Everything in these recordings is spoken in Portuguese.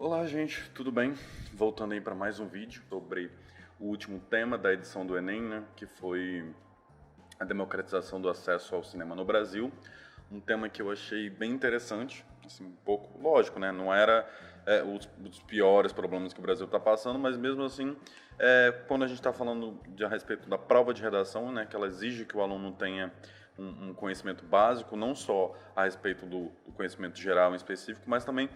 Olá, gente, tudo bem? Voltando aí para mais um vídeo sobre o último tema da edição do Enem, né, que foi a democratização do acesso ao cinema no Brasil. Um tema que eu achei bem interessante, assim, um pouco lógico, né? Não era os piores problemas que o Brasil está passando, mas mesmo assim, quando a gente está falando a respeito da prova de redação, né, que ela exige que o aluno tenha um conhecimento básico, não só a respeito do conhecimento geral em específico, mas também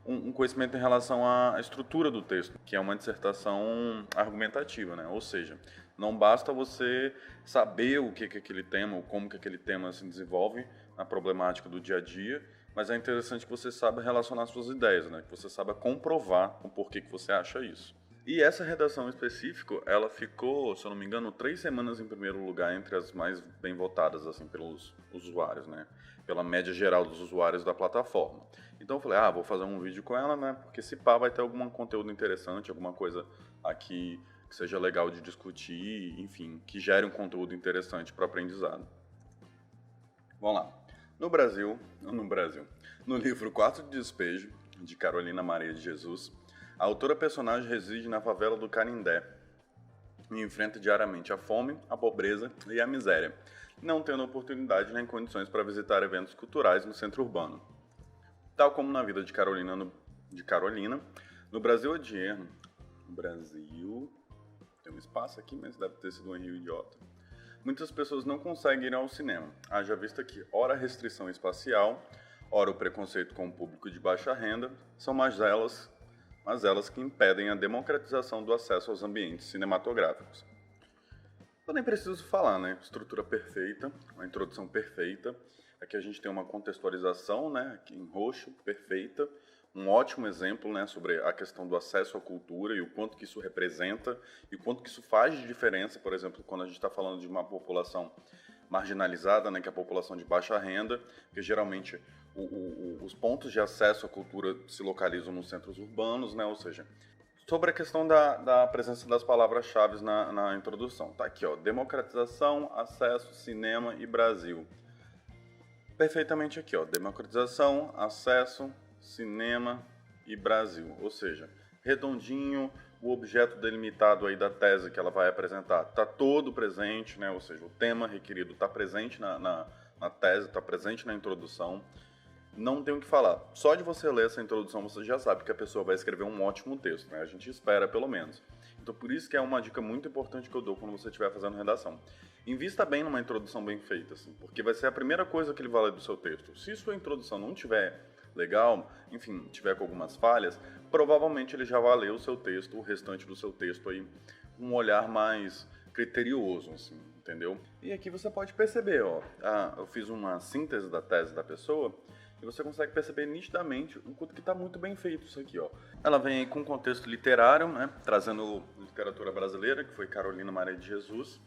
um conhecimento em relação à estrutura do texto, que é uma dissertação argumentativa, né? Ou seja, não basta você saber o que é aquele tema, ou como que aquele tema se desenvolve na problemática do dia a dia, mas é interessante que você saiba relacionar suas ideias, né? Que você saiba comprovar o porquê que você acha isso. E essa redação em específico, ela ficou, se eu não me engano, 3 semanas em primeiro lugar entre as mais bem votadas assim pelos usuários, né? Pela média geral dos usuários da plataforma. Então eu falei, vou fazer um vídeo com ela, né? Porque se pá vai ter algum conteúdo interessante, alguma coisa aqui que seja legal de discutir, enfim, que gere um conteúdo interessante para o aprendizado. Vamos lá. No livro Quarto de Despejo, de Carolina Maria de Jesus, a autora personagem reside na favela do Canindé e enfrenta diariamente a fome, a pobreza e a miséria, não tendo oportunidade nem condições para visitar eventos culturais no centro urbano. Tal como na vida de Carolina, no Brasil odierno, no Brasil, tem um espaço aqui, mas deve ter sido um rio idiota, muitas pessoas não conseguem ir ao cinema, haja vista que ora a restrição espacial, ora o preconceito com o público de baixa renda, são mais elas que impedem a democratização do acesso aos ambientes cinematográficos. Eu nem preciso falar, né? Estrutura perfeita, uma introdução perfeita. Aqui a gente tem uma contextualização, né? Aqui em roxo, perfeita. Um ótimo exemplo, né? Sobre a questão do acesso à cultura e o quanto que isso representa e o quanto que isso faz de diferença, por exemplo, quando a gente está falando de uma população marginalizada, né? Que é a população de baixa renda, que geralmente os pontos de acesso à cultura se localizam nos centros urbanos, né? Ou seja, sobre a questão da presença das palavras-chave na introdução. Tá aqui, ó, democratização, acesso, cinema e Brasil. Perfeitamente aqui, ó, democratização, acesso, cinema e Brasil. Ou seja, redondinho, o objeto delimitado aí da tese que ela vai apresentar está todo presente, né? Ou seja, o tema requerido está presente na tese, está presente na introdução. Não tem o que falar. Só de você ler essa introdução você já sabe que a pessoa vai escrever um ótimo texto, né? A gente espera, pelo menos. Então, por isso que é uma dica muito importante que eu dou quando você estiver fazendo redação. Invista bem numa introdução bem feita, assim, porque vai ser a primeira coisa que ele vai ler do seu texto. Se sua introdução não tiver legal, enfim, tiver com algumas falhas, provavelmente ele já vai ler o seu texto, o restante do seu texto aí, com um olhar mais criterioso, assim, entendeu? E aqui você pode perceber, ó, eu fiz uma síntese da tese da pessoa, e você consegue perceber nitidamente o quanto que está muito bem feito isso aqui, ó. Ela vem aí com um contexto literário, né, trazendo literatura brasileira, que foi Carolina Maria de Jesus,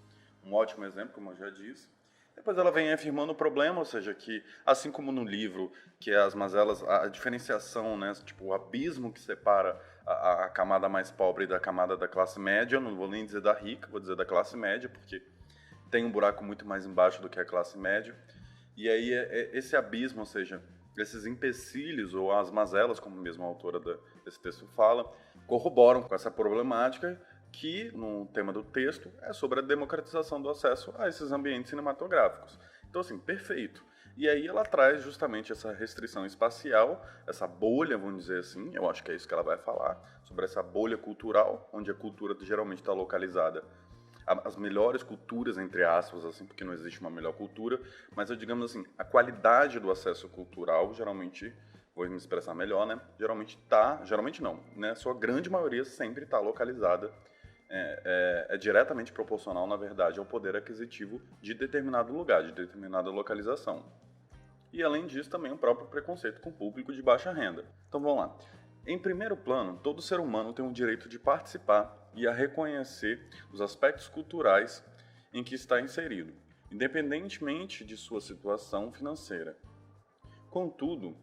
um ótimo exemplo, como eu já disse. Depois ela vem afirmando o problema, ou seja, que assim como no livro, que é as mazelas, a diferenciação, né, tipo o abismo que separa a camada mais pobre da camada da classe média, não vou nem dizer da rica, vou dizer da classe média, porque tem um buraco muito mais embaixo do que a classe média. E aí esse abismo, ou seja, esses empecilhos ou as mazelas, como mesmo a autora desse texto fala, corroboram com essa problemática que, no tema do texto, é sobre a democratização do acesso a esses ambientes cinematográficos. Então, assim, perfeito. E aí ela traz justamente essa restrição espacial, essa bolha, vamos dizer assim, eu acho que é isso que ela vai falar, sobre essa bolha cultural, onde a cultura geralmente está localizada as melhores culturas, entre aspas, assim, porque não existe uma melhor cultura, mas eu digamos assim, a qualidade do acesso cultural, geralmente, vou me expressar melhor, né? Geralmente não, né? Sua grande maioria sempre está localizada, é diretamente proporcional, na verdade, ao poder aquisitivo de determinado lugar, de determinada localização. E além disso, também o próprio preconceito com o público de baixa renda. Então vamos lá. Em primeiro plano, todo ser humano tem o direito de participar e a reconhecer os aspectos culturais em que está inserido, independentemente de sua situação financeira. Contudo,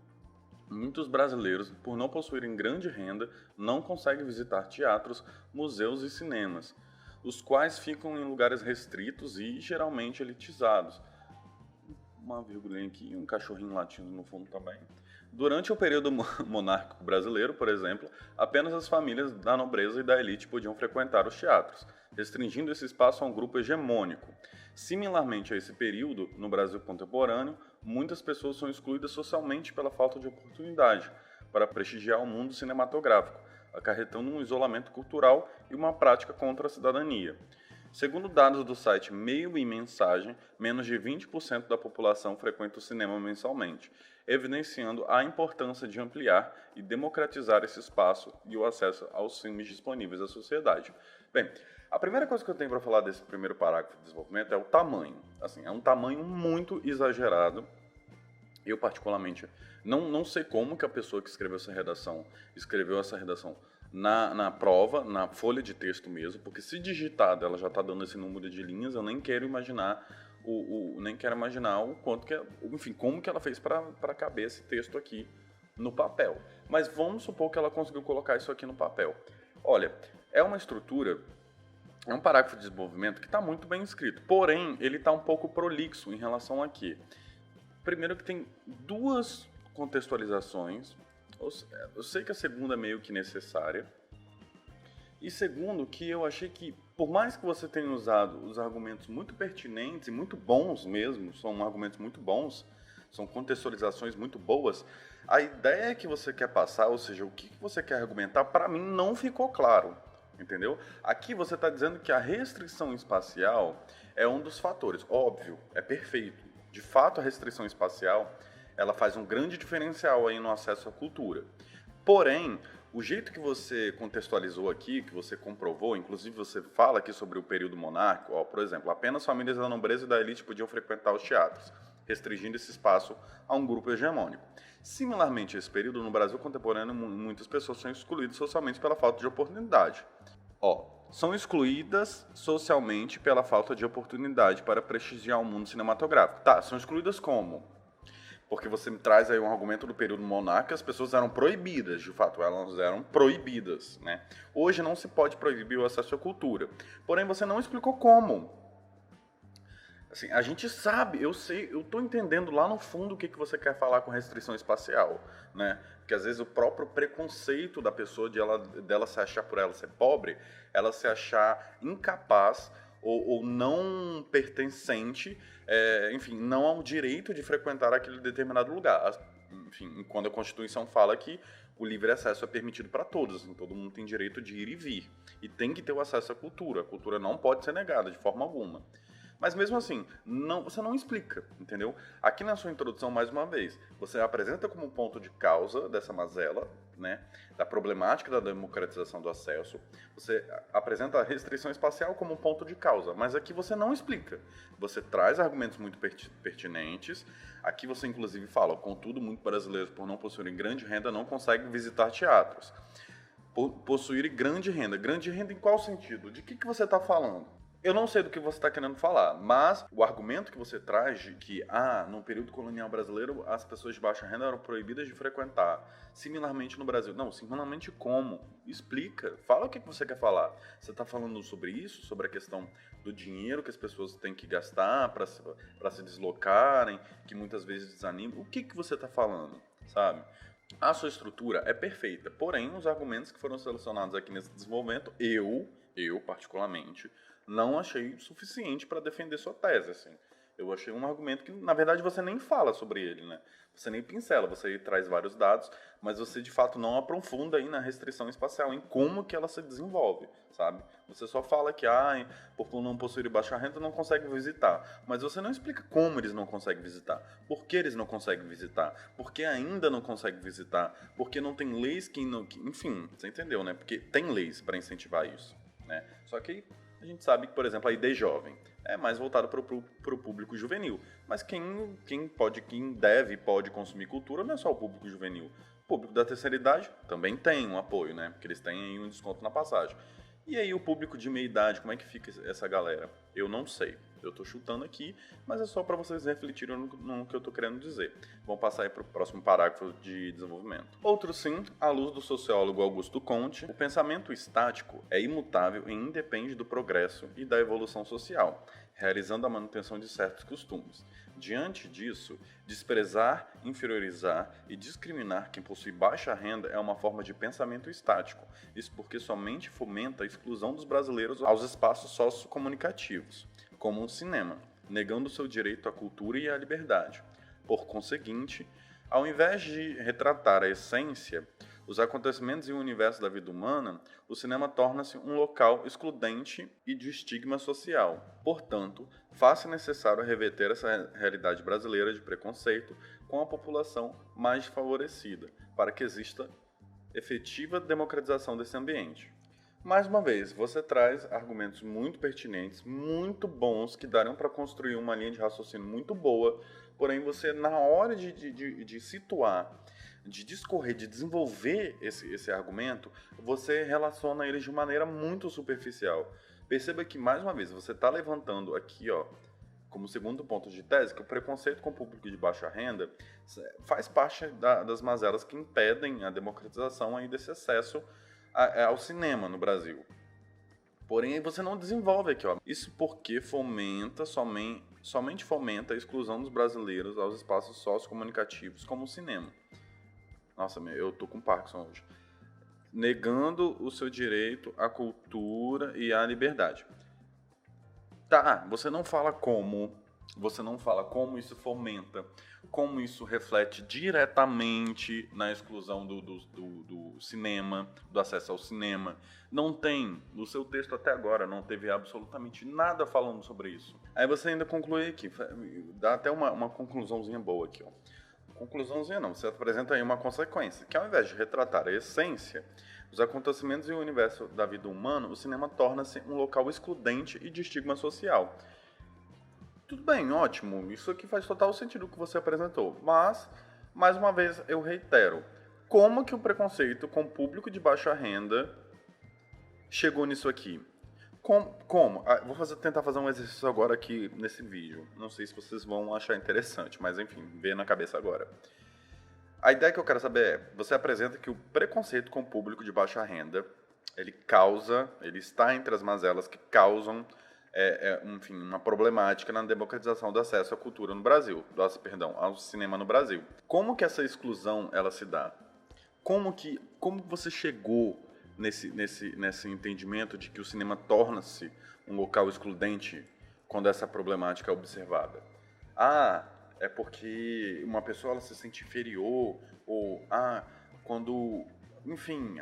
muitos brasileiros, por não possuírem grande renda, não conseguem visitar teatros, museus e cinemas, os quais ficam em lugares restritos e geralmente elitizados. Uma vírgula aqui, um cachorrinho latindo no fundo também. Durante o período monárquico brasileiro, por exemplo, apenas as famílias da nobreza e da elite podiam frequentar os teatros, restringindo esse espaço a um grupo hegemônico. Similarmente a esse período, no Brasil contemporâneo, muitas pessoas são excluídas socialmente pela falta de oportunidade para prestigiar o mundo cinematográfico, acarretando um isolamento cultural e uma prática contra a cidadania. Segundo dados do site Meio e Mensagem, menos de 20% da população frequenta o cinema mensalmente, evidenciando a importância de ampliar e democratizar esse espaço e o acesso aos filmes disponíveis à sociedade. Bem, a primeira coisa que eu tenho para falar desse primeiro parágrafo de desenvolvimento é o tamanho. Assim, é um tamanho muito exagerado. Eu, particularmente, não sei como que a pessoa que escreveu essa redação na prova, na folha de texto mesmo, porque se digitada ela já está dando esse número de linhas, eu nem quero imaginar o quanto que, enfim, como que ela fez para caber esse texto aqui no papel. Mas vamos supor que ela conseguiu colocar isso aqui no papel. Olha, é uma estrutura, é um parágrafo de desenvolvimento que está muito bem escrito, porém ele está um pouco prolixo em relação a quê? Primeiro que tem duas contextualizações. Eu sei que a segunda é meio que necessária. E segundo, que eu achei que, por mais que você tenha usado os argumentos muito pertinentes e muito bons mesmo, são argumentos muito bons, são contextualizações muito boas, a ideia que você quer passar, ou seja, o que você quer argumentar, para mim não ficou claro, entendeu? Aqui você está dizendo que a restrição espacial é um dos fatores. Óbvio, é perfeito. De fato, a restrição espacial ela faz um grande diferencial aí no acesso à cultura. Porém, o jeito que você contextualizou aqui, que você comprovou, inclusive você fala aqui sobre o período monárquico, por exemplo, apenas famílias da nobreza e da elite podiam frequentar os teatros, restringindo esse espaço a um grupo hegemônico. Similarmente a esse período, no Brasil contemporâneo, muitas pessoas são excluídas socialmente pela falta de oportunidade. São excluídas socialmente pela falta de oportunidade para prestigiar o mundo cinematográfico. Tá, são excluídas como? Porque você me traz aí um argumento do período monárquico, as pessoas eram proibidas, de fato, elas eram proibidas, né? Hoje não se pode proibir o acesso à cultura. Porém, você não explicou como. Assim, a gente sabe, eu sei, eu tô entendendo lá no fundo o que você quer falar com restrição espacial, né? Porque às vezes o próprio preconceito da pessoa dela se achar, por ela ser pobre, ela se achar incapaz ou não pertencente, enfim, não ao direito de frequentar aquele determinado lugar. Enfim, quando a Constituição fala que o livre acesso é permitido para todos, assim, todo mundo tem direito de ir e vir. E tem que ter o acesso à cultura. A cultura não pode ser negada de forma alguma. Mas mesmo assim, você não explica, entendeu? Aqui na sua introdução, mais uma vez, você apresenta como ponto de causa dessa mazela, né, da problemática da democratização do acesso, você apresenta a restrição espacial como um ponto de causa, mas aqui você não explica. Você traz argumentos muito pertinentes, aqui você inclusive fala, contudo, muitos brasileiros, por não possuírem grande renda, não conseguem visitar teatros. Possuir grande renda em qual sentido? De que você está falando? Eu não sei do que você está querendo falar, mas o argumento que você traz de que, no período colonial brasileiro, as pessoas de baixa renda eram proibidas de frequentar. Similarmente no Brasil. Não, similarmente como? Explica. Fala o que você quer falar. Você está falando sobre isso? Sobre a questão do dinheiro que as pessoas têm que gastar para se deslocarem, que muitas vezes desanima. O que você está falando, sabe? A sua estrutura é perfeita, porém, os argumentos que foram selecionados aqui nesse desenvolvimento, eu particularmente, não achei suficiente para defender sua tese, assim. Eu achei um argumento que, na verdade, você nem fala sobre ele, né? Você nem pincela, você traz vários dados, mas você, de fato, não aprofunda aí na restrição espacial, em como que ela se desenvolve, sabe? Você só fala que, por não possuir baixa renda, não consegue visitar. Mas você não explica como eles não conseguem visitar, por que eles não conseguem visitar, por que ainda não conseguem visitar, porque não tem leis que enfim, você entendeu, né? Porque tem leis para incentivar isso, né? Só que a gente sabe que, por exemplo, a ID Jovem é mais voltada para o público juvenil. Mas quem deve e pode consumir cultura não é só o público juvenil. O público da terceira idade também tem um apoio, né? Porque eles têm aí um desconto na passagem. E aí o público de meia idade, como é que fica essa galera? Eu não sei. Eu estou chutando aqui, mas é só para vocês refletirem no que eu estou querendo dizer. Vamos passar aí para o próximo parágrafo de desenvolvimento. Outro sim, à luz do sociólogo Augusto Comte, o pensamento estático é imutável e independe do progresso e da evolução social, realizando a manutenção de certos costumes. Diante disso, desprezar, inferiorizar e discriminar quem possui baixa renda é uma forma de pensamento estático. Isso porque somente fomenta a exclusão dos brasileiros aos espaços sociocomunicativos, como o cinema, negando seu direito à cultura e à liberdade. Por conseguinte, ao invés de retratar a essência, os acontecimentos e o universo da vida humana, o cinema torna-se um local excludente e de estigma social. Portanto, faz-se necessário reverter essa realidade brasileira de preconceito com a população mais favorecida, para que exista efetiva democratização desse ambiente. Mais uma vez, você traz argumentos muito pertinentes, muito bons, que dariam para construir uma linha de raciocínio muito boa, porém você, na hora de situar, de discorrer, de desenvolver esse argumento, você relaciona eles de maneira muito superficial. Perceba que, mais uma vez, você está levantando aqui, ó, como segundo ponto de tese, que o preconceito com o público de baixa renda faz parte das mazelas que impedem a democratização aí desse acesso ao cinema no Brasil. Porém, você não desenvolve aqui, ó. Isso porque somente fomenta a exclusão dos brasileiros aos espaços sociocomunicativos, como o cinema. Nossa, eu tô com Parkinson hoje. Negando o seu direito à cultura e à liberdade. Tá, você não fala como isso fomenta, como isso reflete diretamente na exclusão do cinema, do acesso ao cinema. Não tem, no seu texto até agora, não teve absolutamente nada falando sobre isso. Aí você ainda conclui aqui, dá até uma conclusãozinha boa aqui, ó. Conclusãozinha não, você apresenta aí uma consequência, que ao invés de retratar a essência, os acontecimentos e o universo da vida humana, o cinema torna-se um local excludente e de estigma social. Tudo bem, ótimo, isso aqui faz total sentido o que você apresentou, mas, mais uma vez, eu reitero, como que o preconceito com o público de baixa renda chegou nisso aqui? Como? Vou tentar fazer um exercício agora aqui nesse vídeo. Não sei se vocês vão achar interessante, mas enfim, vê na cabeça agora. A ideia que eu quero saber é, você apresenta que o preconceito com o público de baixa renda, ele está entre as mazelas que causam, enfim, uma problemática na democratização do acesso à cultura no Brasil, ao cinema no Brasil. Como que essa exclusão, ela se dá? Como você chegou nesse entendimento de que o cinema torna-se um local excludente quando essa problemática é observada? É porque uma pessoa ela se sente inferior, ou quando... Enfim,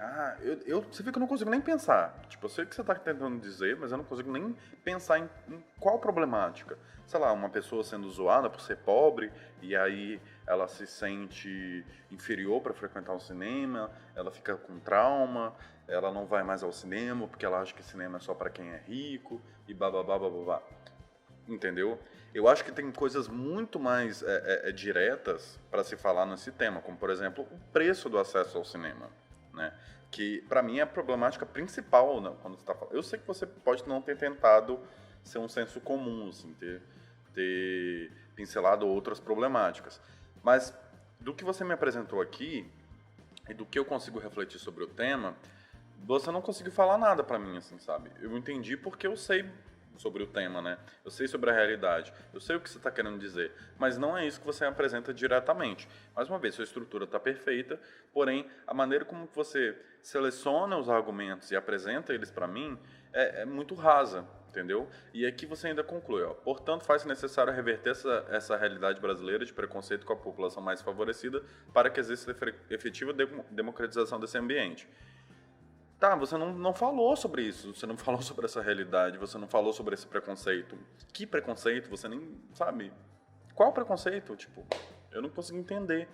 você vê que eu não consigo nem pensar. Tipo, eu sei o que você está tentando dizer, mas eu não consigo nem pensar em qual problemática. Sei lá, uma pessoa sendo zoada por ser pobre, e aí ela se sente inferior para frequentar o cinema, ela fica com trauma, ela não vai mais ao cinema porque ela acha que cinema é só para quem é rico, e bababá, bababá. Entendeu? Eu acho que tem coisas muito mais diretas para se falar nesse tema, como, por exemplo, o preço do acesso ao cinema, né? Que, para mim, é a problemática principal, né, quando você está falando. Eu sei que você pode não ter tentado ser um senso comum, assim, ter pincelado outras problemáticas, mas do que você me apresentou aqui e do que eu consigo refletir sobre o tema, você não conseguiu falar nada para mim, assim, sabe? Eu entendi porque eu sei sobre o tema, né? Eu sei sobre a realidade, eu sei o que você está querendo dizer, mas não é isso que você apresenta diretamente. Mais uma vez, sua estrutura está perfeita, porém, a maneira como você seleciona os argumentos e apresenta eles para mim é muito rasa, entendeu? E aqui você ainda conclui, ó, portanto, faz-se necessário reverter essa realidade brasileira de preconceito com a população mais favorecida para que exista efetiva democratização desse ambiente. Tá, você não falou sobre isso, você não falou sobre essa realidade, você não falou sobre esse preconceito. Que preconceito? Você nem sabe. Qual preconceito? Tipo, eu não consigo entender.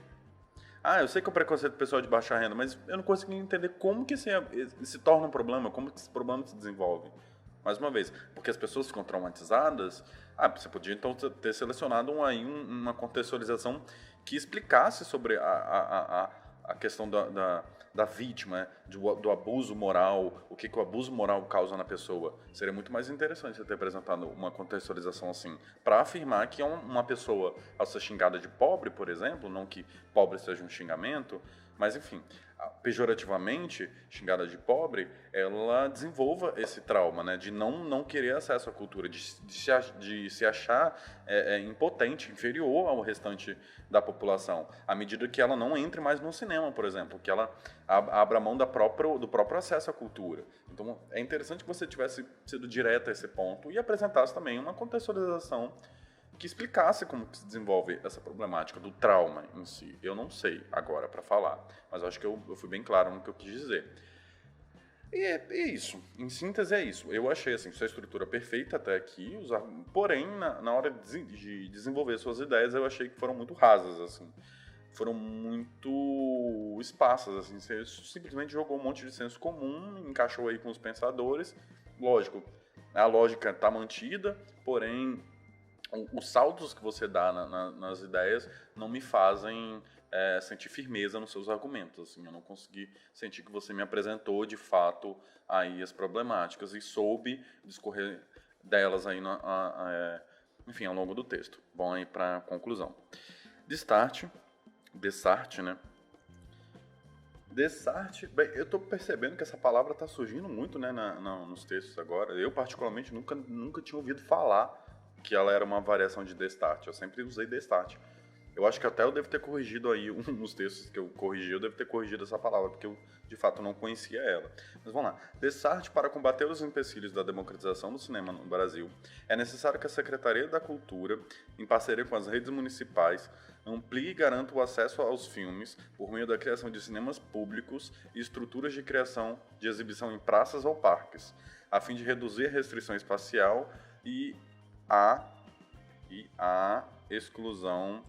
Eu sei que é o preconceito do pessoal de baixa renda, mas eu não consigo entender como que se torna um problema, como que esse problema se desenvolve. Mais uma vez, porque as pessoas ficam traumatizadas, você podia então ter selecionado uma contextualização que explicasse sobre a questão da vítima, do abuso moral, o que o abuso moral causa na pessoa. Seria muito mais interessante você ter apresentado uma contextualização assim, para afirmar que uma pessoa, ao ser xingada de pobre, por exemplo, não que pobre seja um xingamento, mas enfim, pejorativamente, xingada de pobre, ela desenvolva esse trauma, né, de não querer acesso à cultura, de se achar impotente, inferior ao restante da população, à medida que ela não entre mais no cinema, por exemplo, que ela abra mão do próprio acesso à cultura. Então, é interessante que você tivesse sido direto a esse ponto e apresentasse também uma contextualização que explicasse como que se desenvolve essa problemática do trauma em si. Eu não sei agora para falar, mas acho que eu fui bem claro no que eu quis dizer. E é isso. Em síntese, é isso. Eu achei assim, sua estrutura perfeita até aqui, porém, na hora de desenvolver suas ideias, eu achei que foram muito rasas, assim. Foram muito esparsas, assim. Você simplesmente jogou um monte de senso comum, encaixou aí com os pensadores. Lógico, a lógica está mantida, porém os saltos que você dá nas ideias não me fazem sentir firmeza nos seus argumentos. Assim, eu não consegui sentir que você me apresentou de fato aí as problemáticas e soube discorrer delas aí enfim, ao longo do texto. Bom, aí para conclusão. Destarte, né? Destarte, bem, eu estou percebendo que essa palavra está surgindo muito, né, nos textos agora. Eu particularmente nunca tinha ouvido falar que ela era uma variação de Destarte. Eu sempre usei Destarte. Eu acho que até eu devo ter corrigido aí, nos textos que eu corrigi, eu devo ter corrigido essa palavra, porque eu, de fato, não conhecia ela. Mas vamos lá. Destarte, para combater os empecilhos da democratização do cinema no Brasil, é necessário que a Secretaria da Cultura, em parceria com as redes municipais, amplie e garanta o acesso aos filmes por meio da criação de cinemas públicos e estruturas de criação de exibição em praças ou parques, a fim de reduzir a restrição espacial e a exclusão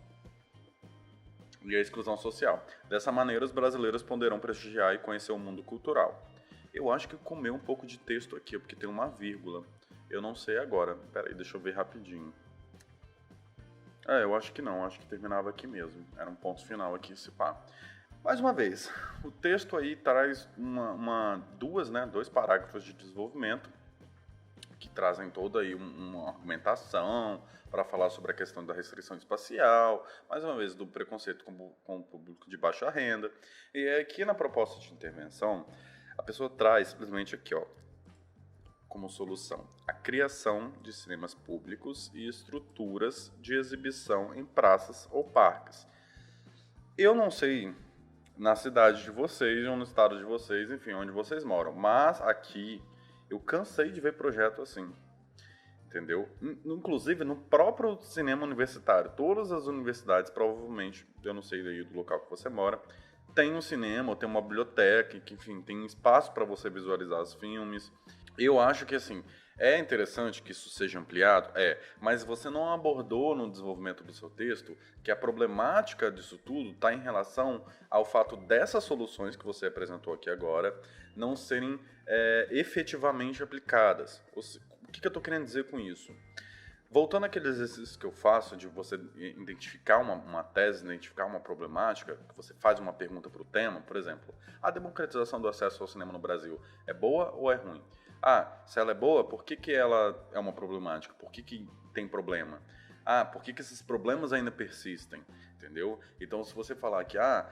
social. Dessa maneira, os brasileiros poderão prestigiar e conhecer o mundo cultural. Eu acho que eu comi um pouco de texto aqui, porque tem uma vírgula. Eu não sei agora. Peraí, deixa eu ver rapidinho. Eu acho que não. Acho que terminava aqui mesmo. Era um ponto final aqui, se pá. Mais uma vez, o texto aí traz dois parágrafos de desenvolvimento que trazem toda aí uma argumentação para falar sobre a questão da restrição espacial, mais uma vez do preconceito com o público de baixa renda. E aqui na proposta de intervenção, a pessoa traz simplesmente aqui, ó, como solução, a criação de cinemas públicos e estruturas de exibição em praças ou parques. Eu não sei na cidade de vocês ou no estado de vocês, enfim, onde vocês moram, mas aqui eu cansei de ver projeto assim, entendeu? Inclusive no próprio cinema universitário, todas as universidades, provavelmente, eu não sei daí do local que você mora, tem um cinema, ou tem uma biblioteca, que enfim, tem espaço para você visualizar os filmes. Eu acho que assim, é interessante que isso seja ampliado, mas você não abordou no desenvolvimento do seu texto que a problemática disso tudo está em relação ao fato dessas soluções que você apresentou aqui agora não serem efetivamente aplicadas. O que eu estou querendo dizer com isso? Voltando àquele exercício que eu faço de você identificar uma tese, identificar uma problemática, que você faz uma pergunta para o tema, por exemplo, a democratização do acesso ao cinema no Brasil é boa ou é ruim? Se ela é boa, por que ela é uma problemática? Por que tem problema? Por que esses problemas ainda persistem? Entendeu? Então, se você falar que a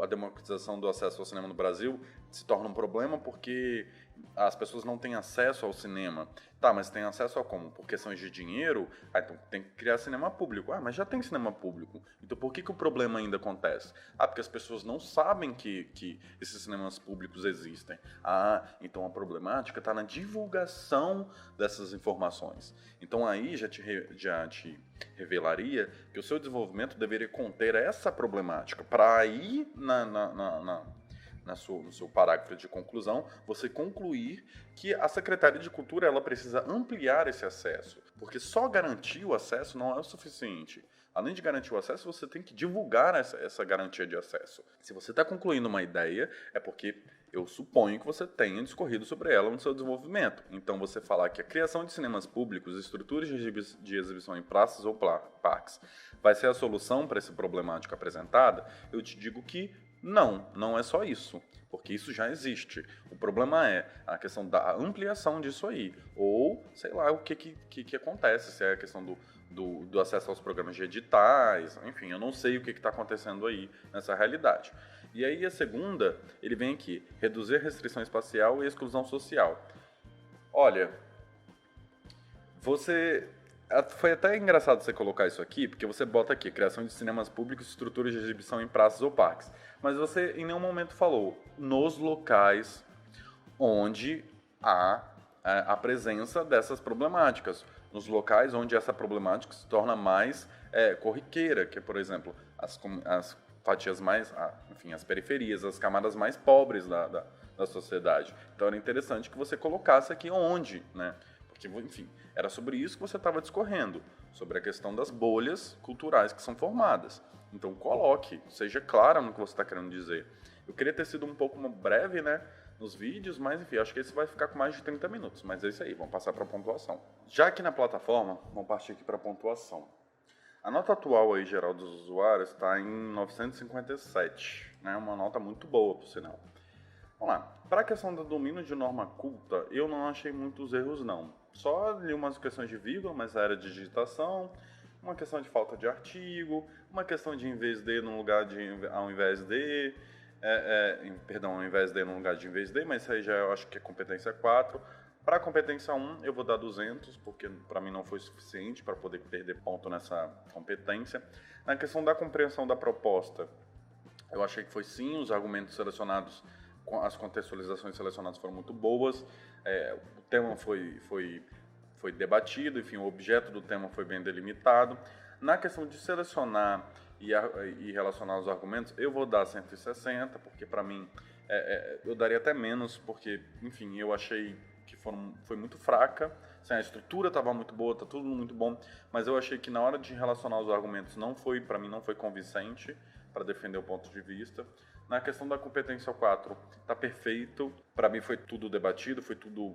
democratização do acesso ao cinema no Brasil se torna um problema porque as pessoas não têm acesso ao cinema. Tá, mas tem acesso a como? Por questões de dinheiro? Então tem que criar cinema público. Mas já tem cinema público. Então por que o problema ainda acontece? Porque as pessoas não sabem que esses cinemas públicos existem. Então a problemática está na divulgação dessas informações. Então aí já te revelaria que o seu desenvolvimento deveria conter essa problemática. Para aí, no seu parágrafo de conclusão, você concluir que a Secretaria de Cultura ela precisa ampliar esse acesso, porque só garantir o acesso não é o suficiente. Além de garantir o acesso, você tem que divulgar essa garantia de acesso. Se você está concluindo uma ideia, é porque eu suponho que você tenha discorrido sobre ela no seu desenvolvimento. Então, você falar que a criação de cinemas públicos, estruturas de exibição em praças ou parques, vai ser a solução para essa problemática apresentada, eu te digo que não é só isso, porque isso já existe. O problema é a questão da ampliação disso aí, ou sei lá o que acontece, se é a questão do acesso aos programas de editais, enfim, eu não sei o que está acontecendo aí nessa realidade. E aí a segunda, ele vem aqui, reduzir restrição espacial e exclusão social. Olha, foi até engraçado você colocar isso aqui, porque você bota aqui, criação de cinemas públicos, estruturas de exibição em praças ou parques. Mas você em nenhum momento falou nos locais onde há a presença dessas problemáticas. Nos locais onde essa problemática se torna mais corriqueira, que é, por exemplo, as fatias mais, enfim, as periferias, as camadas mais pobres da sociedade. Então era interessante que você colocasse aqui onde, né? Porque, enfim, era sobre isso que você estava discorrendo, sobre a questão das bolhas culturais que são formadas. Então coloque, seja clara no que você está querendo dizer. Eu queria ter sido um pouco breve, né, nos vídeos, mas enfim, acho que esse vai ficar com mais de 30 minutos. Mas é isso aí, vamos passar para a pontuação. Já aqui na plataforma, vamos partir aqui para a pontuação. A nota atual aí, geral dos usuários está em 957, né, uma nota muito boa, por sinal. Vamos lá. Para a questão do domínio de norma culta, eu não achei muitos erros, não. Só li umas questões de vírgula, mas era de digitação, uma questão de falta de artigo, uma questão de em vez de no lugar de ao invés de, perdão, ao invés de no lugar de em vez de, mas isso aí já eu acho que é competência 4. Para a competência 1, eu vou dar 200, porque para mim não foi suficiente para poder perder ponto nessa competência. Na questão da compreensão da proposta, eu achei que foi sim, os argumentos selecionados, as contextualizações selecionadas foram muito boas, o tema foi debatido, enfim, o objeto do tema foi bem delimitado. Na questão de selecionar e relacionar os argumentos, eu vou dar 160, porque para mim eu daria até menos, porque, enfim, eu achei que foi muito fraca, assim, a estrutura estava muito boa, está tudo muito bom, mas eu achei que na hora de relacionar os argumentos para mim não foi convincente para defender o ponto de vista. Na questão da competência 4, está perfeito. Para mim foi tudo debatido,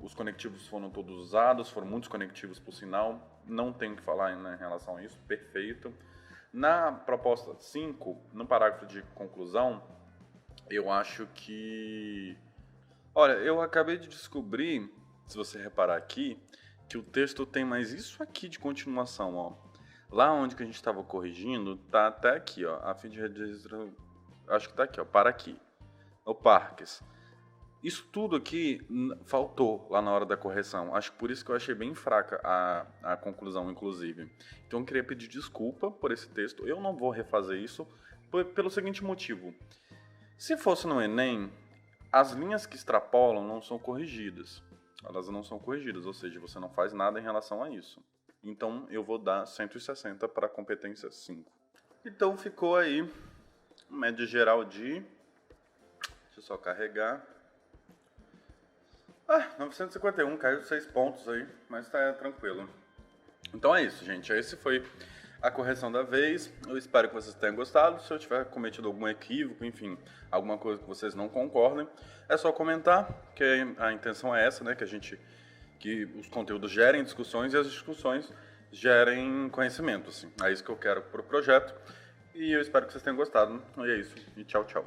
os conectivos foram todos usados, foram muitos conectivos por sinal, não tenho o que falar em relação a isso, perfeito. Na proposta 5, no parágrafo de conclusão, eu acho que... Olha, eu acabei de descobrir, se você reparar aqui, que o texto tem mais isso aqui de continuação, ó. Lá onde que a gente estava corrigindo, tá até aqui, ó, a fim de registro... Acho que tá aqui, ó, para aqui, no parques. Isso tudo aqui faltou lá na hora da correção. Acho que por isso que eu achei bem fraca a conclusão, inclusive. Então eu queria pedir desculpa por esse texto. Eu não vou refazer isso pelo seguinte motivo. Se fosse no Enem, as linhas que extrapolam não são corrigidas. Elas não são corrigidas, ou seja, você não faz nada em relação a isso. Então eu vou dar 160 para a competência 5. Então ficou aí média geral de... Deixa eu só carregar. 951, caiu 6 pontos aí, mas tá tranquilo. Então é isso, gente. Esse foi a correção da vez. Eu espero que vocês tenham gostado. Se eu tiver cometido algum equívoco, enfim, alguma coisa que vocês não concordem, é só comentar, que a intenção é essa, né? Que os conteúdos gerem discussões e as discussões gerem conhecimento, assim. É isso que eu quero pro projeto. E eu espero que vocês tenham gostado. E é isso. E tchau, tchau.